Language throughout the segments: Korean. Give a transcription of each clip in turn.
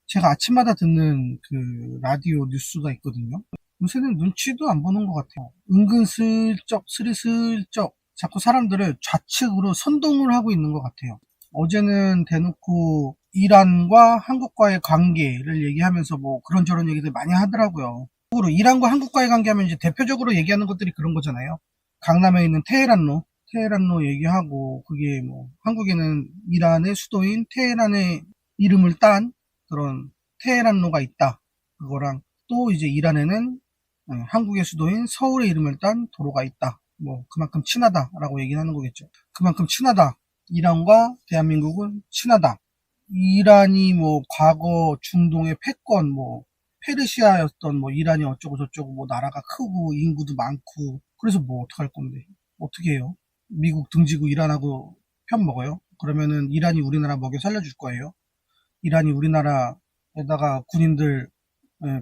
제가 아침마다 듣는 그 라디오 뉴스가 있거든요. 요새는 눈치도 안 보는 것 같아요. 은근슬쩍, 스리슬쩍 자꾸 사람들을 좌측으로 선동을 하고 있는 것 같아요. 어제는 대놓고 이란과 한국과의 관계를 얘기하면서 뭐 그런저런 얘기들 많이 하더라고요. 이란과 한국과의 관계하면 이제 대표적으로 얘기하는 것들이 그런 거잖아요. 강남에 있는 테헤란로 얘기하고, 그게 뭐 한국에는 이란의 수도인 테헤란의 이름을 딴 그런 테헤란로가 있다. 그거랑 또 이제 이란에는 한국의 수도인 서울의 이름을 딴 도로가 있다. 뭐 그만큼 친하다라고 얘기하는 거겠죠. 그만큼 친하다. 이란과 대한민국은 친하다. 이란이 뭐 과거 중동의 패권, 뭐 페르시아였던 뭐 이란이 어쩌고 저쩌고, 뭐 나라가 크고 인구도 많고, 그래서 뭐 어떡할 건데, 어떻게 해요? 미국 등지고 이란하고 편 먹어요? 그러면은 이란이 우리나라 먹여 살려줄 거예요? 이란이 우리나라에다가 군인들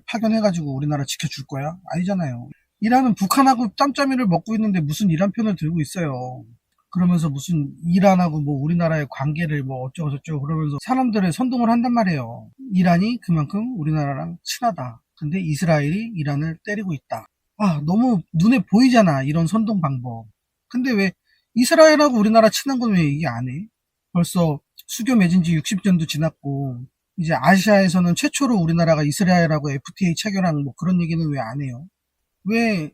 파견해가지고 우리나라 지켜줄 거야? 아니잖아요. 이란은 북한하고 짬짬이를 먹고 있는데 무슨 이란 편을 들고 있어요. 그러면서 무슨 이란하고 뭐 우리나라의 관계를 뭐 어쩌고 저쩌고 그러면서 사람들을 선동을 한단 말이에요. 이란이 그만큼 우리나라랑 친하다. 근데 이스라엘이 이란을 때리고 있다. 아, 너무 눈에 보이잖아, 이런 선동 방법. 근데 왜 이스라엘하고 우리나라 친한 건 왜 이게 안 해? 벌써 수교 맺은 지 60년도 지났고, 이제 아시아에서는 최초로 우리나라가 이스라엘하고 FTA 체결한 뭐 그런 얘기는 왜 안 해요? 왜,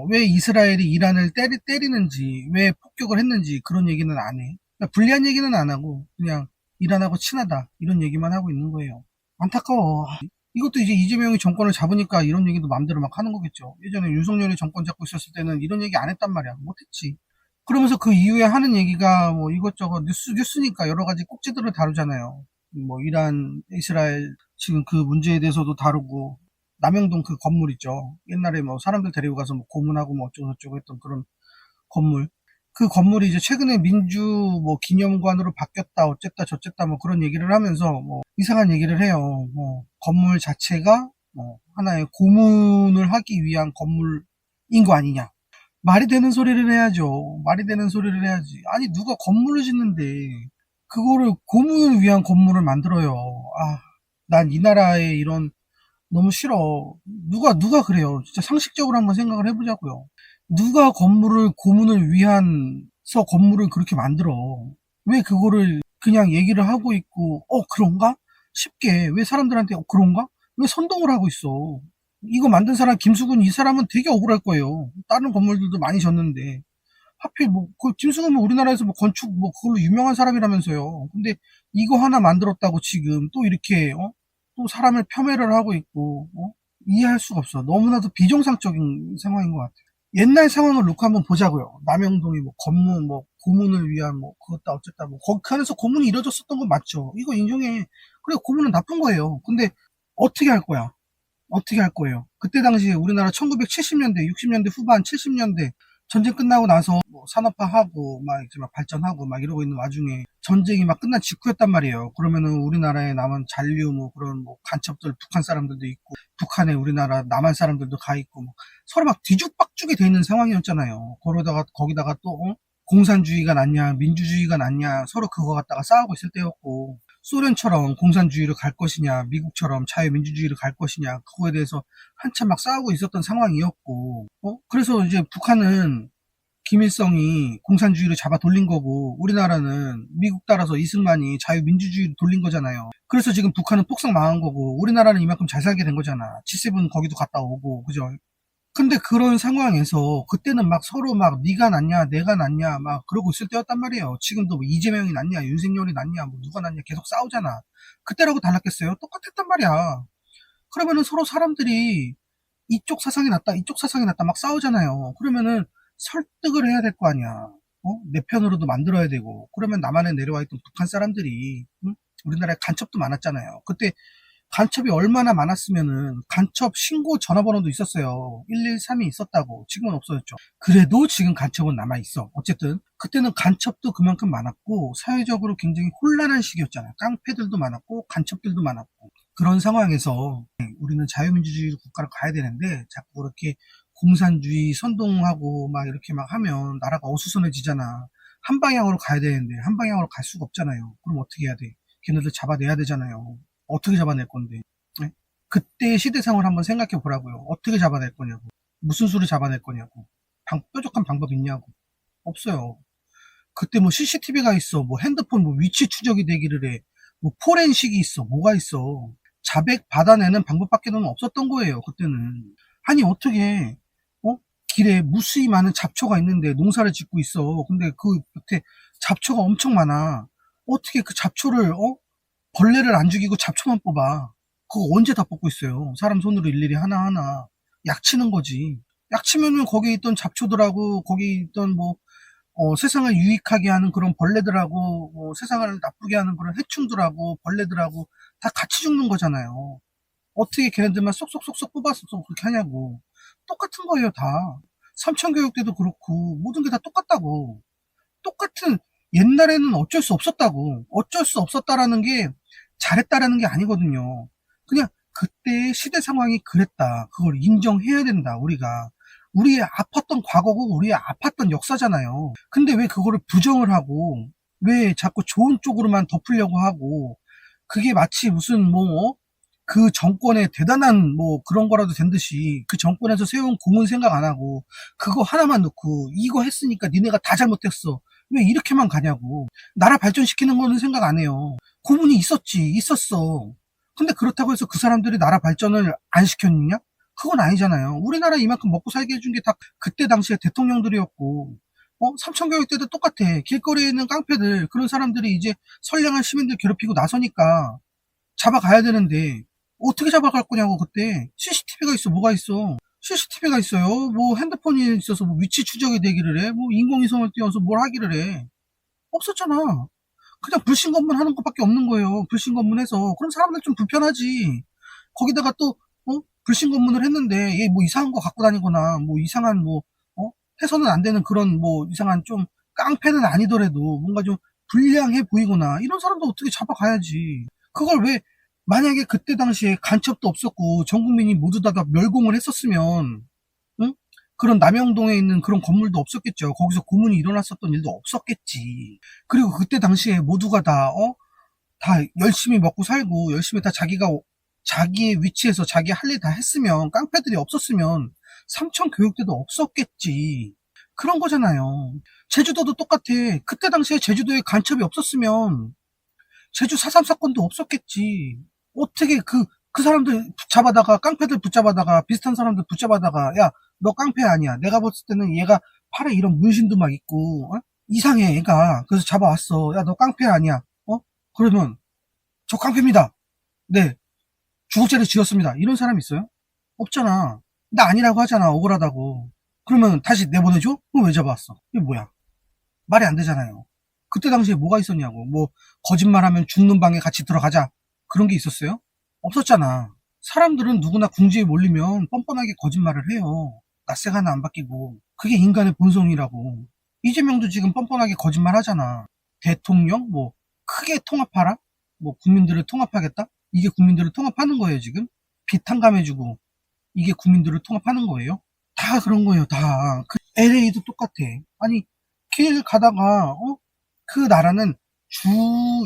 왜 이스라엘이 이란을 때리는지, 왜 폭격을 했는지 그런 얘기는 안 해. 그러니까 불리한 얘기는 안 하고, 그냥 이란하고 친하다, 이런 얘기만 하고 있는 거예요. 안타까워. 이것도 이제 이재명이 정권을 잡으니까 이런 얘기도 마음대로 막 하는 거겠죠. 예전에 윤석열이 정권 잡고 있었을 때는 이런 얘기 안 했단 말이야. 못했지. 그러면서 그 이후에 하는 얘기가 뭐 이것저것 뉴스니까 여러 가지 꼭지들을 다루잖아요. 뭐 이란, 이스라엘 지금 그 문제에 대해서도 다루고, 남영동 그 건물 있죠. 옛날에 뭐 사람들 데리고 가서 뭐 고문하고 뭐 어쩌고저쩌고 했던 그런 건물. 그 건물이 이제 최근에 민주 뭐 기념관으로 바뀌었다, 어쨌다, 저쨌다 뭐 그런 얘기를 하면서 뭐 이상한 얘기를 해요. 뭐 건물 자체가 뭐 하나의 고문을 하기 위한 건물인 거 아니냐. 말이 되는 소리를 해야죠. 말이 되는 소리를 해야지. 아니, 누가 건물을 짓는데 그거를 고문을 위한 건물을 만들어요. 아, 난 이 나라의 이런 너무 싫어. 누가 그래요. 진짜 상식적으로 한번 생각을 해보자고요. 누가 건물을 고문을 위한서 건물을 그렇게 만들어. 왜 그거를 그냥 얘기를 하고 있고, 그런가? 쉽게. 왜 사람들한테, 그런가? 왜 선동을 하고 있어? 이거 만든 사람, 김수근, 이 사람은 되게 억울할 거예요. 다른 건물들도 많이 졌는데. 하필 뭐, 그 김수근은 우리나라에서 뭐 건축, 뭐 그걸로 유명한 사람이라면서요. 근데 이거 하나 만들었다고 지금 또 이렇게, 또 사람을 폄훼를 하고 있고, 이해할 수가 없어. 너무나도 비정상적인 상황인 것 같아요. 옛날 상황을 놓고 한번 보자고요. 남영동이 뭐 건물, 뭐 고문을 위한 뭐 그것다 어쨌다, 뭐 거기 안에서 고문이 이뤄졌었던 건 맞죠. 이거 인정해. 그래, 고문은 나쁜 거예요. 근데 어떻게 할 거야? 어떻게 할 거예요? 그때 당시에 우리나라 1970년대, 60년대 후반, 70년대 전쟁 끝나고 나서 뭐 산업화하고 막 이제 막 발전하고 막 이러고 있는 와중에 전쟁이 막 끝난 직후였단 말이에요. 그러면은 우리나라에 남은 잔류 뭐 그런 뭐 간첩들, 북한 사람들도 있고, 북한에 우리나라 남한 사람들도 가 있고, 뭐 서로 막 뒤죽박죽이 돼 있는 상황이었잖아요. 그러다가 거기다가 또 공산주의가 낫냐 민주주의가 낫냐 서로 그거 갖다가 싸우고 있을 때였고, 소련처럼 공산주의를 갈 것이냐, 미국처럼 자유민주주의를 갈 것이냐, 그거에 대해서 한참 막 싸우고 있었던 상황이었고, 그래서 이제 북한은 김일성이 공산주의를 잡아 돌린 거고, 우리나라는 미국 따라서 이승만이 자유민주주의를 돌린 거잖아요. 그래서 지금 북한은 폭삭 망한 거고, 우리나라는 이만큼 잘 살게 된 거잖아. G7 거기도 갔다 오고, 그죠? 근데 그런 상황에서 그때는 막 서로 막 네가 낫냐 내가 낫냐 막 그러고 있을 때였단 말이에요. 지금도 뭐 이재명이 낫냐 윤석열이 낫냐 뭐 누가 낫냐 계속 싸우잖아. 그때라고 달랐겠어요? 똑같았단 말이야. 그러면은 서로 사람들이 이쪽 사상이 낫다 이쪽 사상이 낫다 막 싸우잖아요. 그러면은 설득을 해야 될 거 아니야. 내 편으로도 만들어야 되고. 그러면 남한에 내려와 있던 북한 사람들이, 응? 우리나라에 간첩도 많았잖아요. 그때 간첩이 얼마나 많았으면은 간첩 신고 전화번호도 있었어요. 113이 있었다고. 지금은 없어졌죠. 그래도 지금 간첩은 남아있어. 어쨌든 그때는 간첩도 그만큼 많았고 사회적으로 굉장히 혼란한 시기였잖아요. 깡패들도 많았고 간첩들도 많았고. 그런 상황에서 우리는 자유민주주의 국가로 가야 되는데 자꾸 그렇게 공산주의 선동하고 막 이렇게 막 하면 나라가 어수선해지잖아. 한 방향으로 가야 되는데 한 방향으로 갈 수가 없잖아요. 그럼 어떻게 해야 돼? 걔네들 잡아내야 되잖아요. 어떻게 잡아낼 건데? 네? 그때의 시대상을 한번 생각해 보라고요. 어떻게 잡아낼 거냐고. 무슨 수를 잡아낼 거냐고. 뾰족한 방법 있냐고. 없어요. 그때 뭐 CCTV가 있어. 뭐 핸드폰 뭐 위치 추적이 되기를 해. 뭐 포렌식이 있어. 뭐가 있어. 자백 받아내는 방법밖에는 없었던 거예요. 그때는. 아니 어떻게 길에 무수히 많은 잡초가 있는데 농사를 짓고 있어. 근데 그 밑에 잡초가 엄청 많아. 어떻게 그 잡초를 벌레를 안 죽이고 잡초만 뽑아. 그거 언제 다 뽑고 있어요. 사람 손으로 일일이 하나하나. 약치는 거지. 약치면은 거기 있던 잡초들하고 거기 있던 뭐 세상을 유익하게 하는 그런 벌레들하고 세상을 나쁘게 하는 그런 해충들하고 벌레들하고 다 같이 죽는 거잖아요. 어떻게 걔네들만 쏙쏙쏙쏙 뽑아서 그렇게 하냐고. 똑같은 거예요, 다. 삼천교육 때도 그렇고 모든 게 다 똑같다고. 똑같은 옛날에는 어쩔 수 없었다고. 어쩔 수 없었다라는 게 잘했다라는 게 아니거든요. 그냥 그때의 시대 상황이 그랬다. 그걸 인정해야 된다, 우리가. 우리의 아팠던 과거고 우리의 아팠던 역사잖아요. 근데 왜 그거를 부정을 하고 왜 자꾸 좋은 쪽으로만 덮으려고 하고 그게 마치 무슨 그 정권의 대단한 뭐 그런 거라도 된 듯이 그 정권에서 세운 공은 생각 안 하고 그거 하나만 놓고 이거 했으니까 니네가 다 잘못했어. 왜 이렇게만 가냐고. 나라 발전시키는 거는 생각 안 해요. 고문이 있었어. 근데 그렇다고 해서 그 사람들이 나라 발전을 안 시켰느냐? 그건 아니잖아요. 우리나라 이만큼 먹고 살게 해준 게 다 그때 당시에 대통령들이었고, 삼천교육 때도 똑같아. 길거리에 있는 깡패들, 그런 사람들이 이제 선량한 시민들 괴롭히고 나서니까 잡아가야 되는데, 어떻게 잡아갈 거냐고, 그때. CCTV가 있어, 뭐가 있어. CCTV가 있어요. 뭐 핸드폰이 있어서 뭐 위치 추적이 되기를 해. 뭐 인공위성을 띄워서 뭘 하기를 해. 없었잖아. 그냥 불신검문 하는 것밖에 없는 거예요. 불신검문해서. 그럼 사람들 좀 불편하지. 거기다가 또, 불신검문을 했는데, 얘 뭐 이상한 거 갖고 다니거나, 뭐 이상한 해서는 안 되는 그런 뭐 이상한 좀 깡패는 아니더라도 뭔가 좀 불량해 보이거나, 이런 사람도 어떻게 잡아가야지. 그걸 왜, 만약에 그때 당시에 간첩도 없었고, 전 국민이 모두 다 멸공을 했었으면, 응? 그런 남영동에 있는 그런 건물도 없었겠죠. 거기서 고문이 일어났었던 일도 없었겠지. 그리고 그때 당시에 모두가 다 열심히 먹고 살고 열심히 다 자기의 위치에서 자기 할 일 다 했으면 깡패들이 없었으면 삼천 교육대도 없었겠지. 그런 거잖아요. 제주도도 똑같아. 그때 당시에 제주도에 간첩이 없었으면 제주 4.3 사건도 없었겠지. 어떻게 그 사람들 붙잡아다가, 깡패들 붙잡아다가, 비슷한 사람들 붙잡아다가, 야, 너 깡패 아니야. 내가 봤을 때는 얘가 팔에 이런 문신도 막 있고, 이상해, 얘가. 그래서 잡아왔어. 야, 너 깡패 아니야. 그러면, 저 깡패입니다. 네. 주먹죄를 지었습니다. 이런 사람 있어요? 없잖아. 나 아니라고 하잖아. 억울하다고. 그러면 다시 내보내줘? 그럼 왜 잡아왔어? 이게 뭐야? 말이 안 되잖아요. 그때 당시에 뭐가 있었냐고. 뭐 거짓말하면 죽는 방에 같이 들어가자. 그런 게 있었어요? 없었잖아. 사람들은 누구나 궁지에 몰리면 뻔뻔하게 거짓말을 해요. 낯색 하나 안 바뀌고. 그게 인간의 본성이라고. 이재명도 지금 뻔뻔하게 거짓말 하잖아. 대통령? 뭐 크게 통합하라? 뭐 국민들을 통합하겠다? 이게 국민들을 통합하는 거예요, 지금? 빚 탕감해주고. 이게 국민들을 통합하는 거예요? 다 그런 거예요, 다. LA도 똑같아. 아니, 길 가다가, 그 나라는 주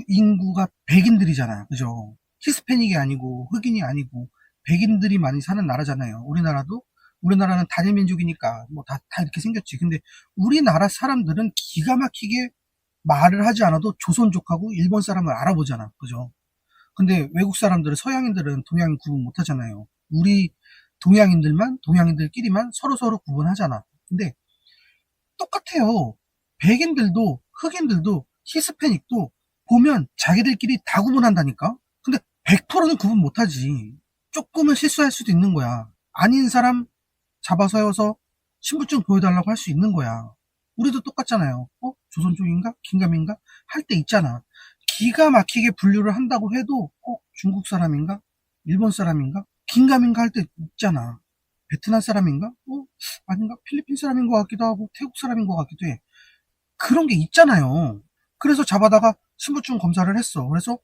인구가 백인들이잖아요. 그죠? 히스패닉이 아니고, 흑인이 아니고, 백인들이 많이 사는 나라잖아요. 우리나라는 단일민족이니까, 뭐 다 이렇게 생겼지. 근데 우리나라 사람들은 기가 막히게 말을 하지 않아도 조선족하고 일본 사람을 알아보잖아. 그죠? 근데 외국 사람들은, 서양인들은 동양인 구분 못 하잖아요. 우리 동양인들끼리만 서로서로 구분하잖아. 근데 똑같아요. 백인들도, 흑인들도, 히스패닉도 보면 자기들끼리 다 구분한다니까? 근데 100%는 구분 못하지. 조금은 실수할 수도 있는 거야. 아닌 사람 잡아 세워서 신분증 보여달라고 할 수 있는 거야. 우리도 똑같잖아요. 조선족인가? 긴가민가? 할 때 있잖아. 기가 막히게 분류를 한다고 해도 중국 사람인가? 일본 사람인가? 긴가민가 할 때 있잖아. 베트남 사람인가? 아닌가? 필리핀 사람인 것 같기도 하고 태국 사람인 것 같기도 해. 그런 게 있잖아요. 그래서 잡아다가 신분증 검사를 했어. 그래서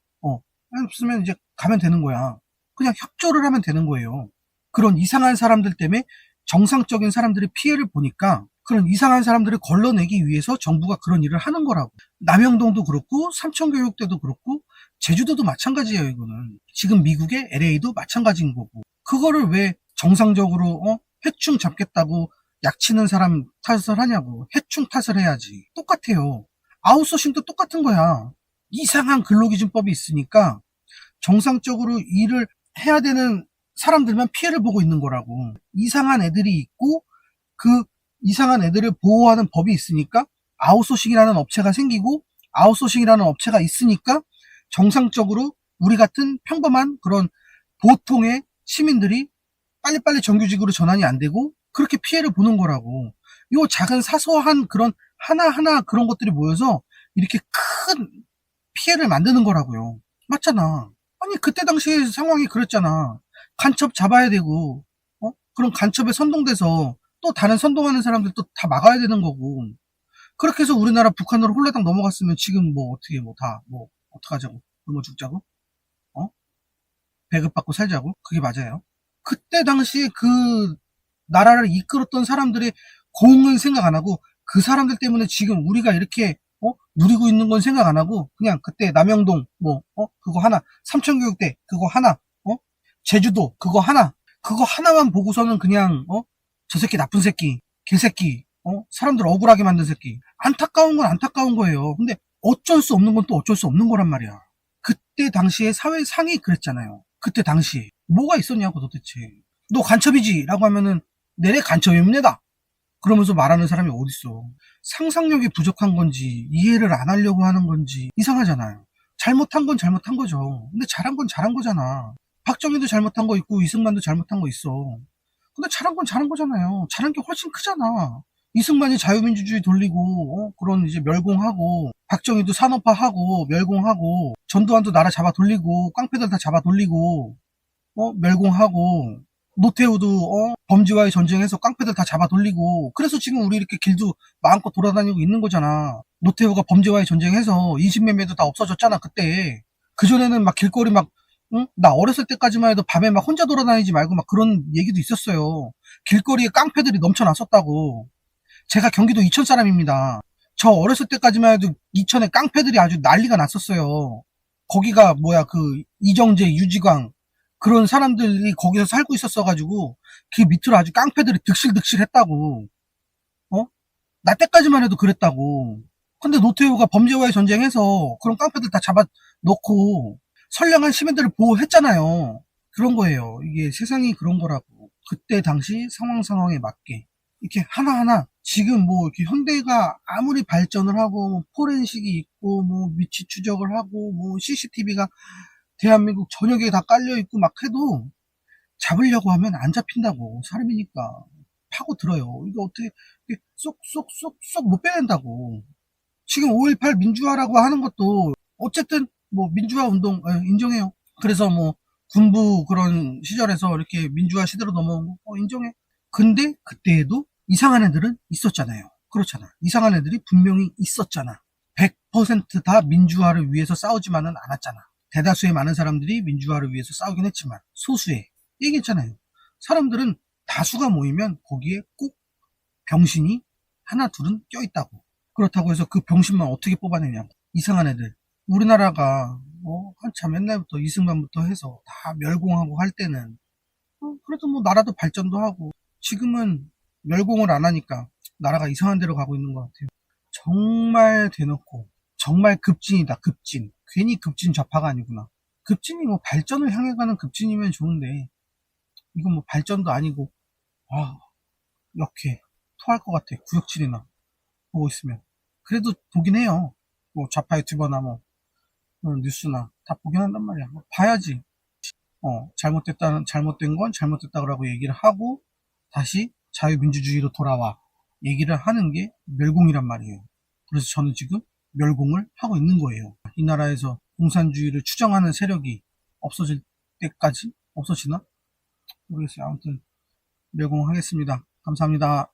없으면 이제 가면 되는 거야. 그냥 협조를 하면 되는 거예요. 그런 이상한 사람들 때문에 정상적인 사람들이 피해를 보니까 그런 이상한 사람들을 걸러내기 위해서 정부가 그런 일을 하는 거라고. 남영동도 그렇고 삼천교육대도 그렇고 제주도도 마찬가지예요. 이거는 지금 미국의 LA도 마찬가지인 거고, 그거를 왜 정상적으로 해충 잡겠다고 약치는 사람 탓을 하냐고. 해충 탓을 해야지. 똑같아요. 아웃소싱도 똑같은 거야. 이상한 근로기준법이 있으니까 정상적으로 일을 해야 되는 사람들만 피해를 보고 있는 거라고. 이상한 애들이 있고 그 이상한 애들을 보호하는 법이 있으니까 아웃소싱이라는 업체가 생기고, 아웃소싱이라는 업체가 있으니까 정상적으로 우리 같은 평범한 그런 보통의 시민들이 빨리빨리 정규직으로 전환이 안 되고 그렇게 피해를 보는 거라고. 요 작은 사소한 그런 하나하나 그런 것들이 모여서 이렇게 큰 피해를 만드는 거라고요. 맞잖아. 아니 그때 당시 상황이 그랬잖아. 간첩 잡아야 되고 그럼 간첩에 선동돼서 또 다른 선동하는 사람들 또 다 막아야 되는 거고. 그렇게 해서 우리나라 북한으로 홀라당 넘어갔으면 지금 뭐 어떻게 뭐 다 뭐 어떡하자고, 굶어 죽자고, 어 배급받고 살자고. 그게 맞아요. 그때 당시에 그 나라를 이끌었던 사람들의 공은 생각 안 하고 그 사람들 때문에 지금 우리가 이렇게 누리고 있는 건 생각 안 하고 그냥 그때 남영동 그거 하나, 삼천교육대 그거 하나, 제주도 그거 하나, 그거 하나만 보고서는 그냥 저 새끼 나쁜 새끼, 개새끼, 사람들 억울하게 만든 새끼. 안타까운 건 안타까운 거예요. 근데 어쩔 수 없는 건 또 어쩔 수 없는 거란 말이야. 그때 당시에 사회상이 그랬잖아요. 그때 당시에 뭐가 있었냐고 도대체. 너 간첩이지 라고 하면은 내래 간첩입니다 그러면서 말하는 사람이 어딨어. 상상력이 부족한 건지 이해를 안 하려고 하는 건지 이상하잖아요. 잘못한 건 잘못한 거죠. 근데 잘한 건 잘한 거잖아. 박정희도 잘못한 거 있고 이승만도 잘못한 거 있어. 근데 잘한 건 잘한 거잖아요. 잘한 게 훨씬 크잖아. 이승만이 자유민주주의 돌리고 그런 이제 멸공하고, 박정희도 산업화하고 멸공하고, 전두환도 나라 잡아 돌리고, 깡패들 다 잡아 돌리고 멸공하고, 노태우도 범죄와의 전쟁에서 깡패들 다 잡아 돌리고, 그래서 지금 우리 이렇게 길도 마음껏 돌아다니고 있는 거잖아. 노태우가 범죄와의 전쟁해서 인신매매도 다 없어졌잖아 그때. 그전에는 막 길거리 막 응? 나 어렸을 때까지만 해도 밤에 막 혼자 돌아다니지 말고 막 그런 얘기도 있었어요. 길거리에 깡패들이 넘쳐났었다고. 제가 경기도 이천 사람입니다. 저 어렸을 때까지만 해도 이천에 깡패들이 아주 난리가 났었어요. 거기가 뭐야, 그 이정재, 유지광 그런 사람들이 거기서 살고 있었어가지고 그 밑으로 아주 깡패들이 득실득실 했다고. 나 때까지만 해도 그랬다고. 근데 노태우가 범죄와의 전쟁해서 그런 깡패들 다 잡아놓고 선량한 시민들을 보호했잖아요. 그런 거예요. 이게 세상이 그런 거라고. 그때 당시 상황에 맞게 이렇게 하나하나, 지금 뭐 이렇게 현대가 아무리 발전을 하고 뭐 포렌식이 있고 뭐 위치 추적을 하고 뭐 CCTV가 대한민국 전역에 다 깔려 있고 막 해도 잡으려고 하면 안 잡힌다고. 사람이니까 파고 들어요. 이거 어떻게 쏙쏙쏙쏙 못 빼낸다고. 지금 5.18 민주화라고 하는 것도 어쨌든 뭐 민주화 운동 인정해요. 그래서 뭐 군부 그런 시절에서 이렇게 민주화 시대로 넘어온 거 인정해. 근데 그때에도 이상한 애들은 있었잖아요. 그렇잖아. 이상한 애들이 분명히 있었잖아. 100%다 민주화를 위해서 싸우지만은 않았잖아. 대다수의 많은 사람들이 민주화를 위해서 싸우긴 했지만 소수의, 얘기했잖아요. 사람들은 다수가 모이면 거기에 꼭 병신이 하나 둘은 껴있다고. 그렇다고 해서 그 병신만 어떻게 뽑아내냐고. 이상한 애들. 우리나라가 한참 옛날부터 이승만부터 해서 다 멸공하고 할 때는 그래도 뭐 나라도 발전도 하고, 지금은 멸공을 안 하니까 나라가 이상한 데로 가고 있는 것 같아요. 정말 대놓고 정말 급진이다. 급진. 괜히 급진 좌파가 아니구나. 급진이 뭐 발전을 향해 가는 급진이면 좋은데 이건 뭐 발전도 아니고 이렇게 토할 것 같아. 구역질이나 보고 있으면. 그래도 보긴 해요. 뭐 좌파 유튜버나 뭐 뉴스나 다 보긴 한단 말이야. 봐야지. 잘못된 건 잘못됐다고 얘기를 하고 다시 자유민주주의로 돌아와 얘기를 하는 게 멸공이란 말이에요. 그래서 저는 지금 멸공을 하고 있는 거예요. 이 나라에서 공산주의를 추정하는 세력이 없어질 때까지 없어지나? 모르겠어요. 아무튼 멸공하겠습니다. 감사합니다.